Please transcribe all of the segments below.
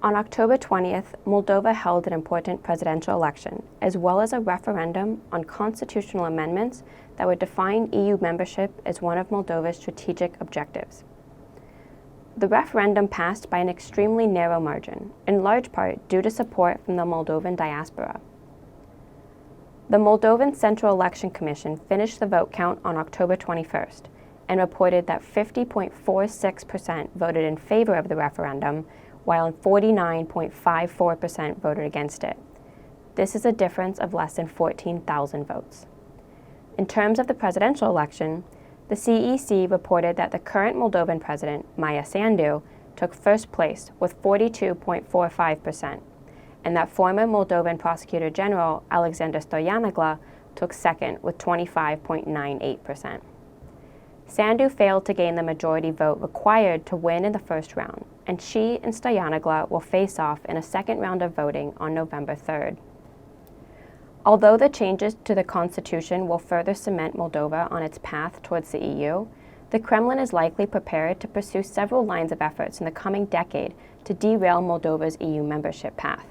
On October 20th, Moldova held an important presidential election, as well as a referendum on constitutional amendments that would define EU membership as one of Moldova's strategic objectives. The referendum passed by an extremely narrow margin, in large part due to support from the Moldovan diaspora. The Moldovan Central Election Commission finished the vote count on October 21st and reported that 50.46% voted in favor of the referendum, while 49.54% voted against it. This is a difference of less than 14,000 votes. In terms of the presidential election, the CEC reported that the current Moldovan President, Maia Sandu, took first place with 42.45%, and that former Moldovan Prosecutor General Alexander Stoyanagla took second with 25.98%. Sandu failed to gain the majority vote required to win in the first round, and she and Stoyanagla will face off in a second round of voting on November 3rd. Although the changes to the constitution will further cement Moldova on its path towards the EU, the Kremlin is likely prepared to pursue several lines of efforts in the coming decade to derail Moldova's EU membership path.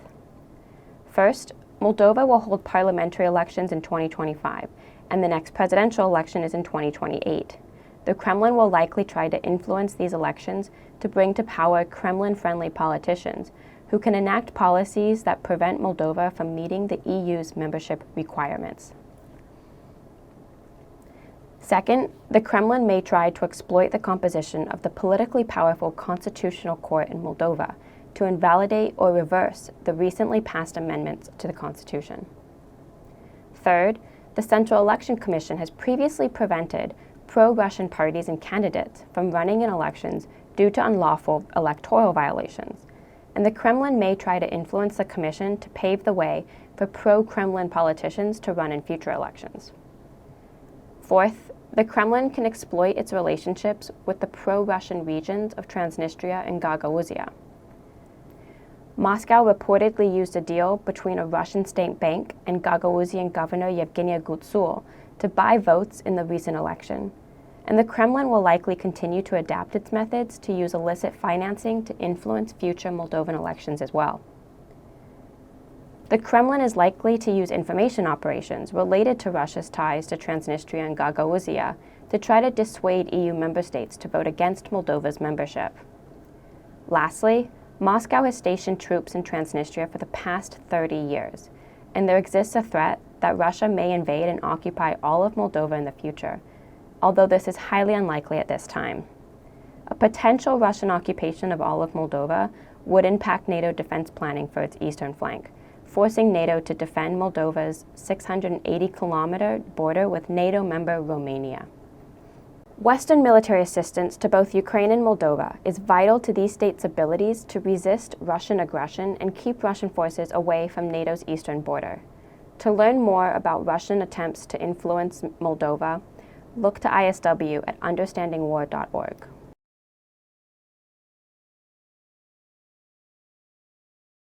First, Moldova will hold parliamentary elections in 2025, and the next presidential election is in 2028. The Kremlin will likely try to influence these elections to bring to power Kremlin-friendly politicians who can enact policies that prevent Moldova from meeting the EU's membership requirements. Second, the Kremlin may try to exploit the composition of the politically powerful Constitutional Court in Moldova to invalidate or reverse the recently passed amendments to the Constitution. Third, the Central Election Commission has previously prevented pro-Russian parties and candidates from running in elections due to unlawful electoral violations, and the Kremlin may try to influence the Commission to pave the way for pro-Kremlin politicians to run in future elections. Fourth, the Kremlin can exploit its relationships with the pro-Russian regions of Transnistria and Gagauzia. Moscow reportedly used a deal between a Russian state bank and Gagauzian Governor Yevgenia Gutsul to buy votes in the recent election, and the Kremlin will likely continue to adapt its methods to use illicit financing to influence future Moldovan elections as well. The Kremlin is likely to use information operations related to Russia's ties to Transnistria and Gagauzia to try to dissuade EU member states to vote against Moldova's membership. Lastly, Moscow has stationed troops in Transnistria for the past 30 years, and there exists a threat that Russia may invade and occupy all of Moldova in the future, although this is highly unlikely at this time. A potential Russian occupation of all of Moldova would impact NATO defense planning for its eastern flank, forcing NATO to defend Moldova's 680-kilometer border with NATO member Romania. Western military assistance to both Ukraine and Moldova is vital to these states' abilities to resist Russian aggression and keep Russian forces away from NATO's eastern border. To learn more about Russian attempts to influence Moldova, look to ISW at understandingwar.org.